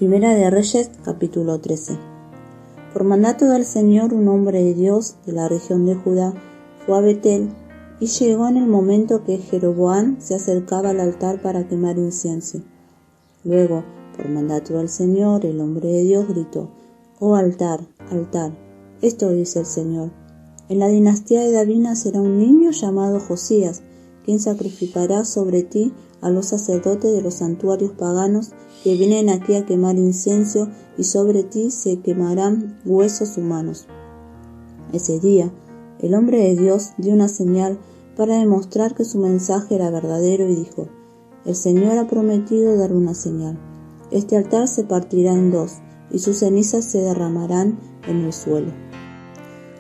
Primera de Reyes, capítulo 13. Por mandato del Señor, un hombre de Dios de la región de Judá fue a Betel, y llegó en el momento que Jeroboam se acercaba al altar para quemar incienso. Luego, por mandato del Señor, el hombre de Dios gritó: «Oh altar, altar, esto dice el Señor: en la dinastía de David nacerá un niño llamado Josías, quien sacrificará sobre ti a los sacerdotes de los santuarios paganos que vienen aquí a quemar incienso, y sobre ti se quemarán huesos humanos». Ese día, el hombre de Dios dio una señal para demostrar que su mensaje era verdadero y dijo: «El Señor ha prometido dar una señal. Este altar se partirá en dos, y sus cenizas se derramarán en el suelo».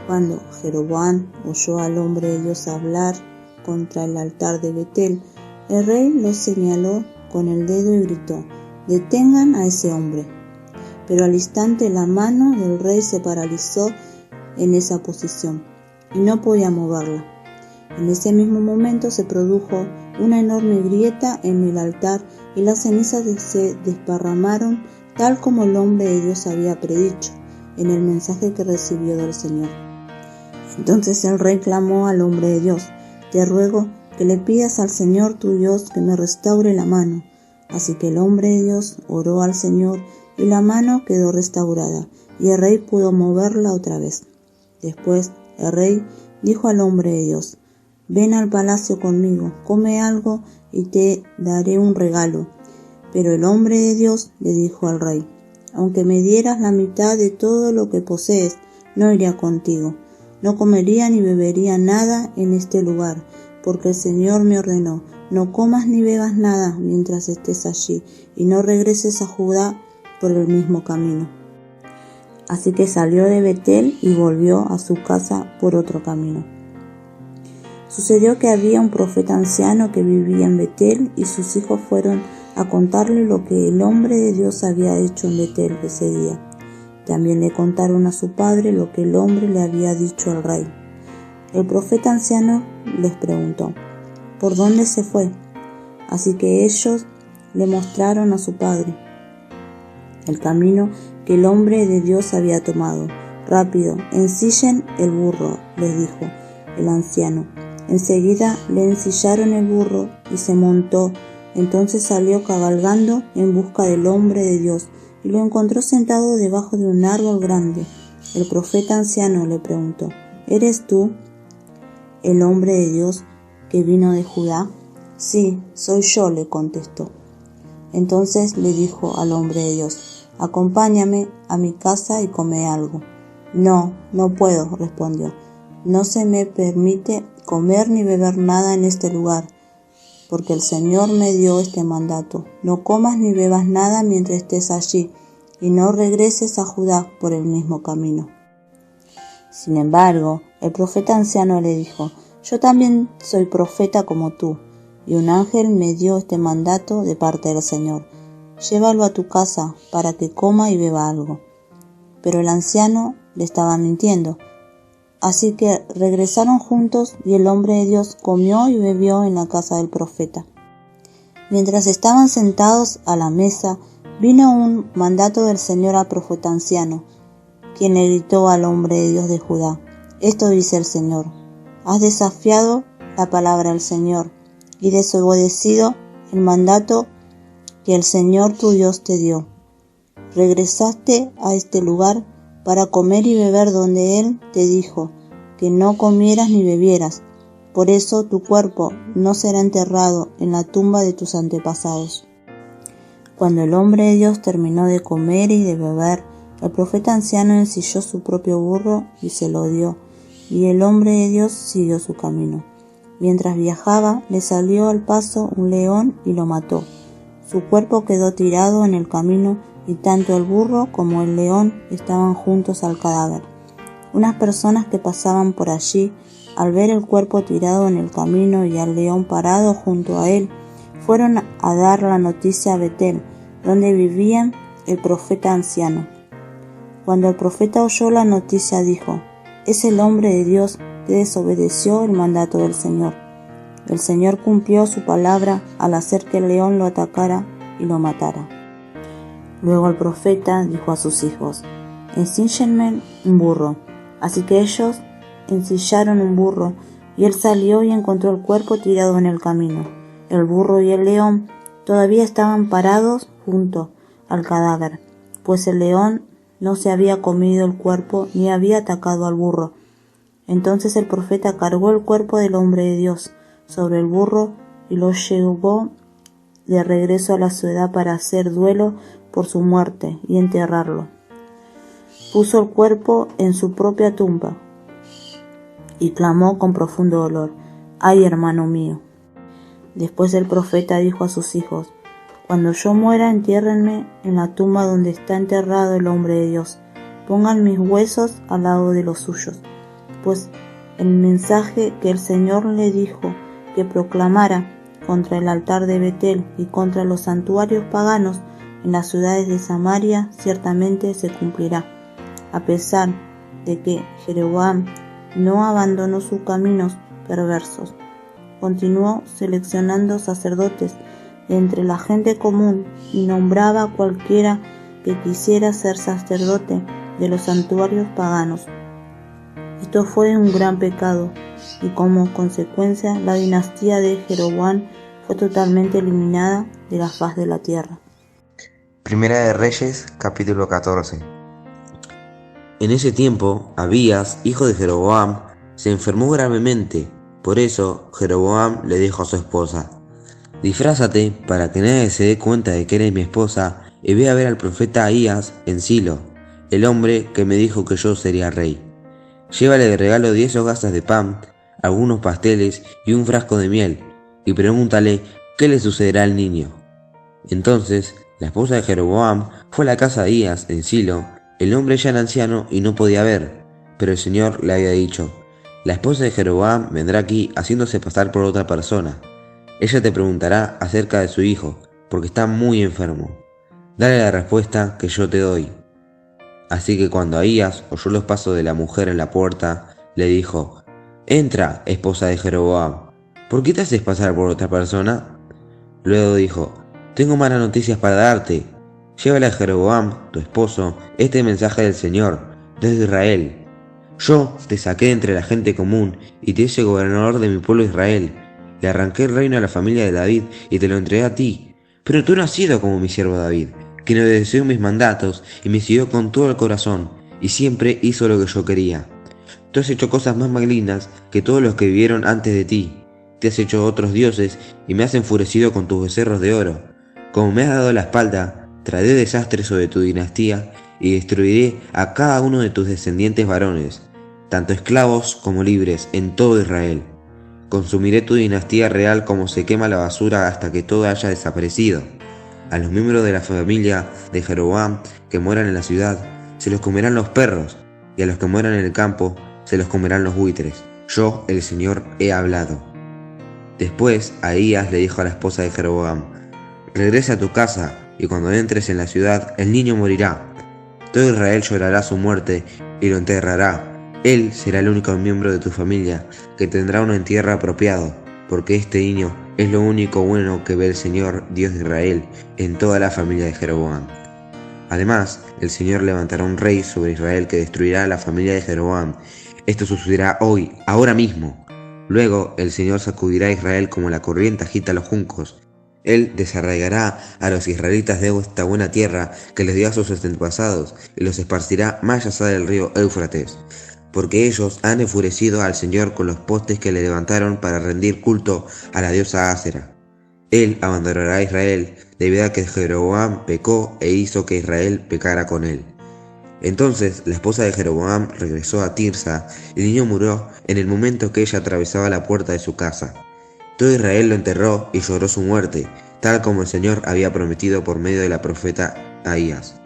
Cuando Jeroboam oyó al hombre de Dios hablar contra el altar de Betel, el rey lo señaló con el dedo y gritó: «Detengan a ese hombre». Pero al instante la mano del rey se paralizó en esa posición y no podía moverla. En ese mismo momento se produjo una enorme grieta en el altar y las cenizas se desparramaron, tal como el hombre de Dios había predicho en el mensaje que recibió del Señor. Entonces el rey clamó al hombre de Dios: «Te ruego que le pidas al Señor tu Dios que me restaure la mano». Así que el hombre de Dios oró al Señor y la mano quedó restaurada, y el rey pudo moverla otra vez. Después el rey dijo al hombre de Dios: «Ven al palacio conmigo, come algo y te daré un regalo». Pero el hombre de Dios le dijo al rey: «Aunque me dieras la mitad de todo lo que posees, no iría contigo. No comería ni bebería nada en este lugar, porque el Señor me ordenó: no comas ni bebas nada mientras estés allí, y no regreses a Judá por el mismo camino». Así que salió de Betel y volvió a su casa por otro camino. Sucedió que había un profeta anciano que vivía en Betel, y sus hijos fueron a contarle lo que el hombre de Dios había hecho en Betel ese día. También le contaron a su padre lo que el hombre le había dicho al rey. El profeta anciano les preguntó: «¿Por dónde se fue?». Así que ellos le mostraron a su padre el camino que el hombre de Dios había tomado. «Rápido, ensillen el burro», les dijo el anciano. Enseguida le ensillaron el burro y se montó. Entonces salió cabalgando en busca del hombre de Dios y lo encontró sentado debajo de un árbol grande. El profeta anciano le preguntó: «¿Eres tú el hombre de Dios que vino de Judá?». «Sí, soy yo», le contestó. Entonces le dijo al hombre de Dios: «Acompáñame a mi casa y come algo». «No, no puedo», respondió. «No se me permite comer ni beber nada en este lugar, porque el Señor me dio este mandato: no comas ni bebas nada mientras estés allí, y no regreses a Judá por el mismo camino». Sin embargo, el profeta anciano le dijo: «Yo también soy profeta como tú, y un ángel me dio este mandato de parte del Señor: llévalo a tu casa para que coma y beba algo». Pero el anciano le estaba mintiendo. Así que regresaron juntos, y el hombre de Dios comió y bebió en la casa del profeta. Mientras estaban sentados a la mesa, vino un mandato del Señor al profeta anciano, quien le gritó al hombre de Dios de Judá: «Esto dice el Señor: has desafiado la palabra del Señor y desobedecido el mandato que el Señor tu Dios te dio. Regresaste a este lugar para comer y beber donde Él te dijo que no comieras ni bebieras. Por eso tu cuerpo no será enterrado en la tumba de tus antepasados». Cuando el hombre de Dios terminó de comer y de beber, el profeta anciano ensilló su propio burro y se lo dio, y el hombre de Dios siguió su camino. Mientras viajaba, le salió al paso un león y lo mató. Su cuerpo quedó tirado en el camino, y tanto el burro como el león estaban juntos al cadáver. Unas personas que pasaban por allí, al ver el cuerpo tirado en el camino y al león parado junto a él, fueron a dar la noticia a Betel, donde vivía el profeta anciano. Cuando el profeta oyó la noticia, dijo: «Es el hombre de Dios que desobedeció el mandato del Señor». El Señor cumplió su palabra al hacer que el león lo atacara y lo matara. Luego el profeta dijo a sus hijos: ensíllenme un burro. Así que ellos ensillaron un burro, y él salió y encontró el cuerpo tirado en el camino. El burro y el león todavía estaban parados junto al cadáver, pues el león no se había comido el cuerpo ni había atacado al burro. Entonces el profeta cargó el cuerpo del hombre de Dios sobre el burro y lo llevó de regreso a la ciudad para hacer duelo por su muerte y enterrarlo. Puso el cuerpo en su propia tumba y clamó con profundo dolor: ¡ay, hermano mío! Después el profeta dijo a sus hijos: cuando yo muera, entiérrenme en la tumba donde está enterrado el hombre de Dios. Pongan mis huesos al lado de los suyos. Pues el mensaje que el Señor le dijo que proclamara contra el altar de Betel y contra los santuarios paganos en las ciudades de Samaria ciertamente se cumplirá, a pesar de que Jeroboam no abandonó sus caminos perversos. Continuó seleccionando sacerdotes de entre la gente común y nombraba a cualquiera que quisiera ser sacerdote de los santuarios paganos. Esto fue un gran pecado, y como consecuencia la dinastía de Jeroboam fue totalmente eliminada de la faz de la tierra. Primera de Reyes, capítulo 14. En ese tiempo, Abías, hijo de Jeroboam, se enfermó gravemente. Por eso, Jeroboam le dijo a su esposa: disfrázate para que nadie se dé cuenta de que eres mi esposa, y ve a ver al profeta Ahías en Silo, el hombre que me dijo que yo sería rey. Llévale de regalo 10 hogazas de pan, algunos pasteles y un frasco de miel, y pregúntale qué le sucederá al niño. Entonces la esposa de Jeroboam fue a la casa de Ahías en Silo. El hombre ya era anciano y no podía ver, pero el Señor le había dicho: la esposa de Jeroboam vendrá aquí haciéndose pasar por otra persona. Ella te preguntará acerca de su hijo, porque está muy enfermo. Dale la respuesta que yo te doy. Así que cuando Ahías oyó los pasos de la mujer en la puerta, le dijo: entra, esposa de Jeroboam, ¿por qué te haces pasar por otra persona? Luego dijo: tengo malas noticias para darte. Llévale a Jeroboam, tu esposo, este mensaje del Señor, desde Israel. Yo te saqué de entre la gente común y te hice gobernador de mi pueblo Israel. Le arranqué el reino a la familia de David y te lo entregué a ti. Pero tú no has sido como mi siervo David, quien obedeció mis mandatos y me siguió con todo el corazón, y siempre hizo lo que yo quería. Tú has hecho cosas más malignas que todos los que vivieron antes de ti. Te has hecho otros dioses y me has enfurecido con tus becerros de oro. Como me has dado la espalda, traeré desastres sobre tu dinastía y destruiré a cada uno de tus descendientes varones, tanto esclavos como libres, en todo Israel. Consumiré tu dinastía real como se quema la basura hasta que todo haya desaparecido. A los miembros de la familia de Jeroboam que mueran en la ciudad, se los comerán los perros, y a los que mueran en el campo, se los comerán los buitres. Yo, el Señor, he hablado. Después, Ahías le dijo a la esposa de Jeroboam: regresa a tu casa, y cuando entres en la ciudad, el niño morirá. Todo Israel llorará su muerte y lo enterrará. Él será el único miembro de tu familia que tendrá un entierro apropiado, porque este niño es lo único bueno que ve el Señor, Dios de Israel, en toda la familia de Jeroboam. Además, el Señor levantará un rey sobre Israel que destruirá a la familia de Jeroboam. Esto sucederá hoy, ahora mismo. Luego el Señor sacudirá a Israel como la corriente agita los juncos. Él desarraigará a los israelitas de esta buena tierra que les dio a sus antepasados y los esparcirá más allá del río Éufrates, porque ellos han enfurecido al Señor con los postes que le levantaron para rendir culto a la diosa Ásera. Él abandonará a Israel debido a que Jeroboam pecó e hizo que Israel pecara con él. Entonces la esposa de Jeroboam regresó a Tirsa y el niño murió en el momento que ella atravesaba la puerta de su casa. Todo Israel lo enterró y lloró su muerte, tal como el Señor había prometido por medio de la profeta Ahías.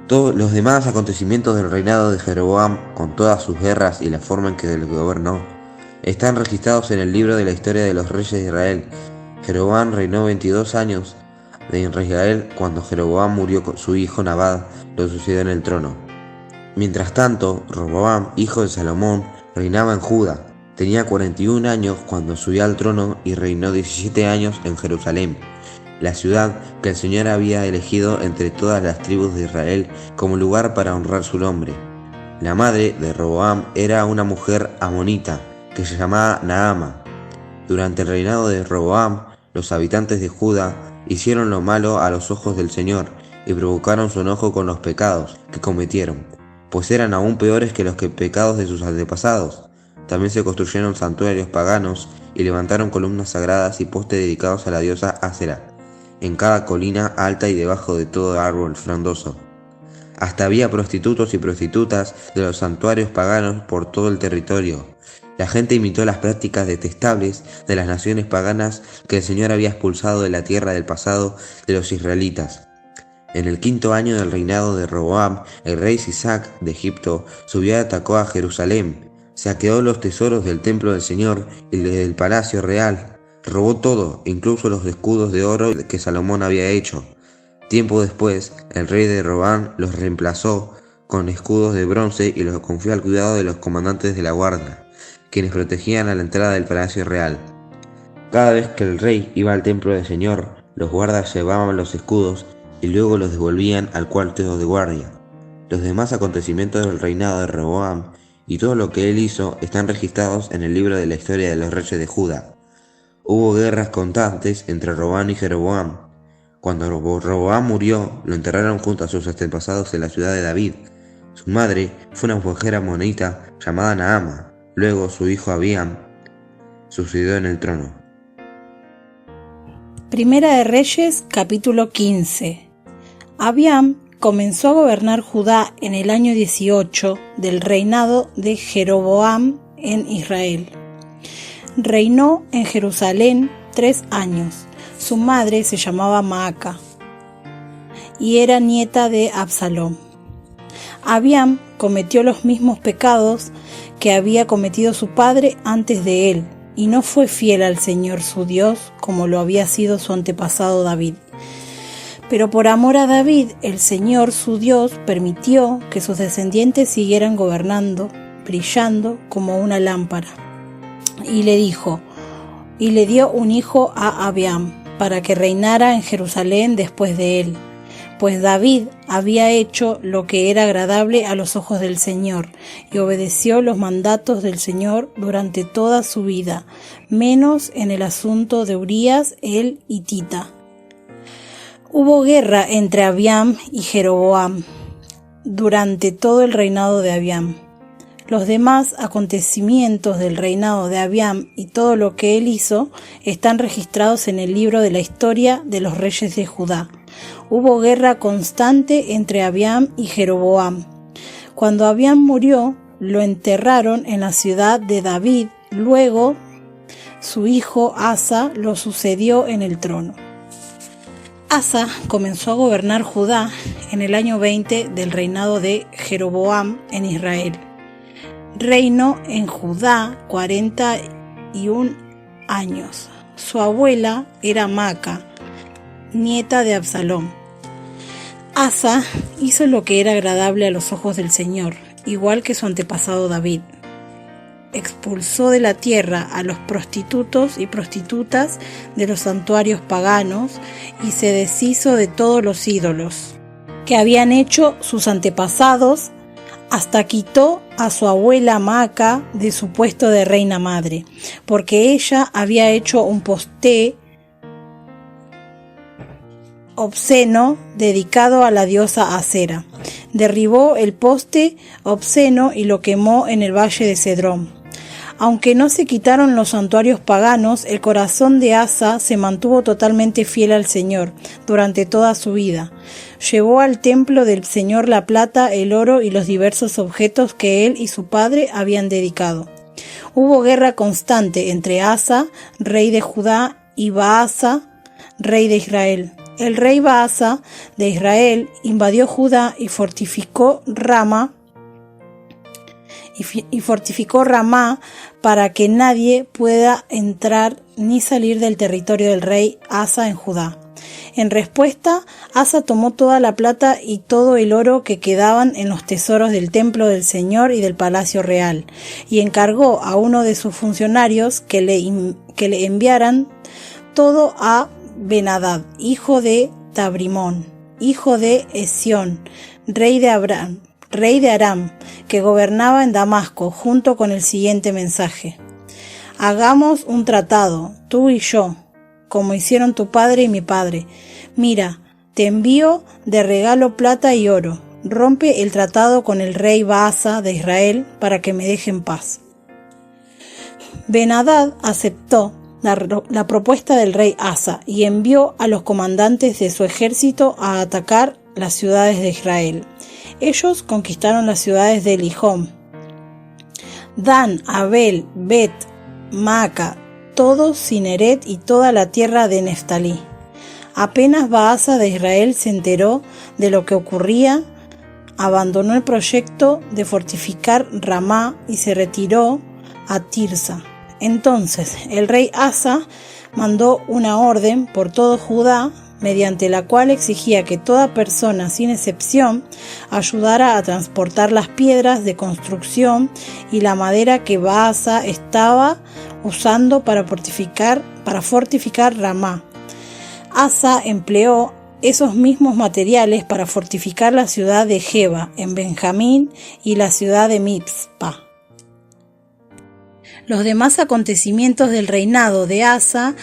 Todos los demás acontecimientos del reinado de Jeroboam, con todas sus guerras y la forma en que lo gobernó, están registrados en el libro de la historia de los reyes de Israel. Jeroboam reinó 22 años en Israel. Cuando Jeroboam murió, su hijo Nabad lo sucedió en el trono. Mientras tanto, Roboam, hijo de Salomón, reinaba en Judá. Tenía 41 años cuando subió al trono y reinó 17 años en Jerusalén. la ciudad que el Señor había elegido entre todas las tribus de Israel como lugar para honrar su nombre. La madre de Roboam era una mujer amonita que se llamaba Naama. Durante el reinado de Roboam, los habitantes de Judá hicieron lo malo a los ojos del Señor y provocaron su enojo con los pecados que cometieron, pues eran aún peores que los pecados de sus antepasados. También se construyeron santuarios paganos y levantaron columnas sagradas y postes dedicados a la diosa Asera, en cada colina alta y debajo de todo árbol frondoso. Hasta había prostitutos y prostitutas de los santuarios paganos por todo el territorio. La gente imitó las prácticas detestables de las naciones paganas que el Señor había expulsado de la tierra del pasado de los israelitas. En el 5º año del reinado de Roboam, el rey Sisac de Egipto subió y atacó a Jerusalén, saqueó los tesoros del templo del Señor y del palacio real, robó todo, incluso los escudos de oro que Salomón había hecho. Tiempo después, el rey de Roboam los reemplazó con escudos de bronce y los confió al cuidado de los comandantes de la guardia, quienes protegían a la entrada del palacio real. Cada vez que el rey iba al templo del Señor, los guardas llevaban los escudos y luego los devolvían al cuarto de guardia. Los demás acontecimientos del reinado de Roboam y todo lo que él hizo están registrados en el libro de la historia de los reyes de Judá. Hubo guerras constantes entre Roboam y Jeroboam. Cuando Roboam murió, lo enterraron junto a sus antepasados en la ciudad de David. Su madre fue una mujer amonita llamada Naama. Luego su hijo Abiam sucedió en el trono. Primera de Reyes, capítulo 15. Abiam comenzó a gobernar Judá en el año 18 del reinado de Jeroboam en Israel. Reinó en Jerusalén 3 años. Su madre se llamaba Maaca y era nieta de Absalom. Abiam cometió los mismos pecados que había cometido su padre antes de él, y no fue fiel al Señor su Dios como lo había sido su antepasado David. Pero por amor a David, el Señor su Dios permitió que sus descendientes siguieran gobernando, brillando como una lámpara. Y le dio un hijo a Abiam, para que reinara en Jerusalén después de él, pues David había hecho lo que era agradable a los ojos del Señor y obedeció los mandatos del Señor durante toda su vida, menos en el asunto de Urías el hitita. Hubo guerra entre Abiam y Jeroboam durante todo el reinado de Abiam. Los demás acontecimientos del reinado de Abiam y todo lo que él hizo están registrados en el libro de la historia de los reyes de Judá. Hubo guerra constante entre Abiam y Jeroboam. Cuando Abiam murió, lo enterraron en la ciudad de David. Luego, su hijo Asa lo sucedió en el trono. Asa comenzó a gobernar Judá en el año 20 del reinado de Jeroboam en Israel. Reinó en Judá 41 años. Su abuela era Maaca, nieta de Absalom. Asa hizo lo que era agradable a los ojos del Señor, igual que su antepasado David. Expulsó de la tierra a los prostitutos y prostitutas de los santuarios paganos y se deshizo de todos los ídolos que habían hecho sus antepasados. Hasta quitó a su abuela Maaca de su puesto de reina madre, porque ella había hecho un poste obsceno dedicado a la diosa Asera. Derribó el poste obsceno y lo quemó en el valle de Cedrón. Aunque no se quitaron los santuarios paganos, el corazón de Asa se mantuvo totalmente fiel al Señor durante toda su vida. Llevó al templo del Señor la plata, el oro y los diversos objetos que él y su padre habían dedicado. Hubo guerra constante entre Asa, rey de Judá, y Baasa, rey de Israel. El rey Baasa de Israel invadió Judá y fortificó Ramá para que nadie pueda entrar ni salir del territorio del rey Asa en Judá. En respuesta, Asa tomó toda la plata y todo el oro que quedaban en los tesoros del templo del Señor y del palacio real, y encargó a uno de sus funcionarios que le enviaran todo a Ben-Hadad, hijo de Tabrimón, hijo de Esión, rey de Aram, que gobernaba en Damasco, junto con el siguiente mensaje: hagamos un tratado, tú y yo, como hicieron tu padre y mi padre. Mira, te envío de regalo plata y oro. Rompe el tratado con el rey Baasa de Israel para que me deje en paz. Ben-Hadad aceptó la propuesta del rey Asa y envió a los comandantes de su ejército a atacar las ciudades de Israel. Ellos conquistaron las ciudades de Lijón, Dan, Abel, Bet, Maaca, todo Cineret y toda la tierra de Neftalí. Apenas Baasa de Israel se enteró de lo que ocurría, abandonó el proyecto de fortificar Ramá y se retiró a Tirsa. Entonces el rey Asa mandó una orden por todo Judá, mediante la cual exigía que toda persona, sin excepción, ayudara a transportar las piedras de construcción y la madera que Baasa estaba usando para fortificar Ramá. Asa empleó esos mismos materiales para fortificar la ciudad de Geba, en Benjamín, y la ciudad de Mizpa. Los demás acontecimientos del reinado de Asa,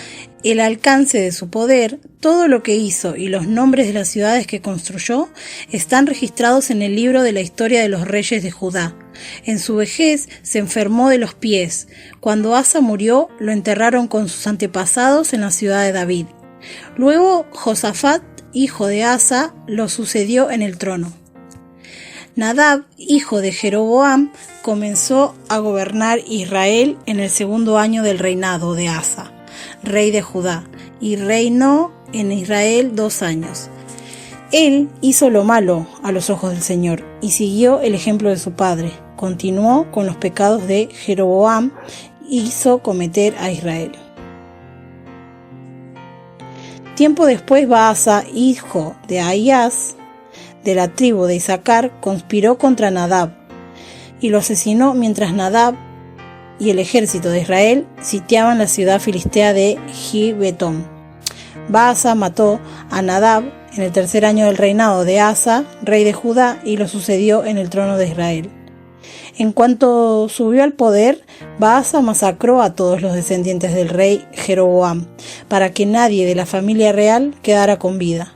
el alcance de su poder, todo lo que hizo y los nombres de las ciudades que construyó están registrados en el libro de la historia de los reyes de Judá. En su vejez se enfermó de los pies. Cuando Asa murió, lo enterraron con sus antepasados en la ciudad de David. Luego Josafat, hijo de Asa, lo sucedió en el trono. Nadab, hijo de Jeroboam, comenzó a gobernar Israel en el segundo año del reinado de Asa, rey de Judá, y reinó en Israel 2 años. Él hizo lo malo a los ojos del Señor y siguió el ejemplo de su padre. Continuó con los pecados de Jeroboam y hizo cometer a Israel. Tiempo después, Baasa, hijo de Ahías, de la tribu de Isaacar, conspiró contra Nadab y lo asesinó mientras Nadab y el ejército de Israel sitiaban la ciudad filistea de Gibetón. Baasa mató a Nadab en el 3er año del reinado de Asa, rey de Judá, y lo sucedió en el trono de Israel. En cuanto subió al poder, Baasa masacró a todos los descendientes del rey Jeroboam, para que nadie de la familia real quedara con vida,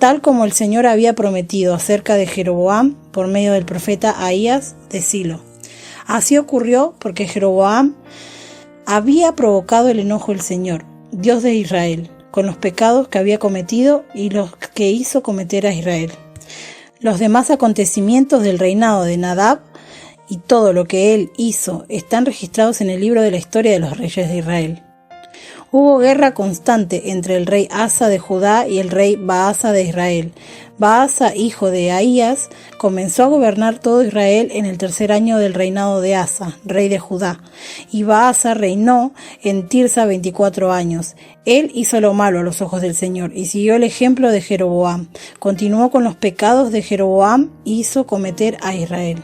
tal como el Señor había prometido acerca de Jeroboam por medio del profeta Ahías de Silo. Así ocurrió porque Jeroboam había provocado el enojo del Señor, Dios de Israel, con los pecados que había cometido y los que hizo cometer a Israel. Los demás acontecimientos del reinado de Nadab y todo lo que él hizo están registrados en el libro de la historia de los reyes de Israel. Hubo guerra constante entre el rey Asa de Judá y el rey Baasa de Israel. Baasa, hijo de Ahías, comenzó a gobernar todo Israel en el 3er año del reinado de Asa, rey de Judá, y Baasa reinó en Tirsa 24 años. Él hizo lo malo a los ojos del Señor y siguió el ejemplo de Jeroboam. Continuó con los pecados de Jeroboam y hizo cometer a Israel.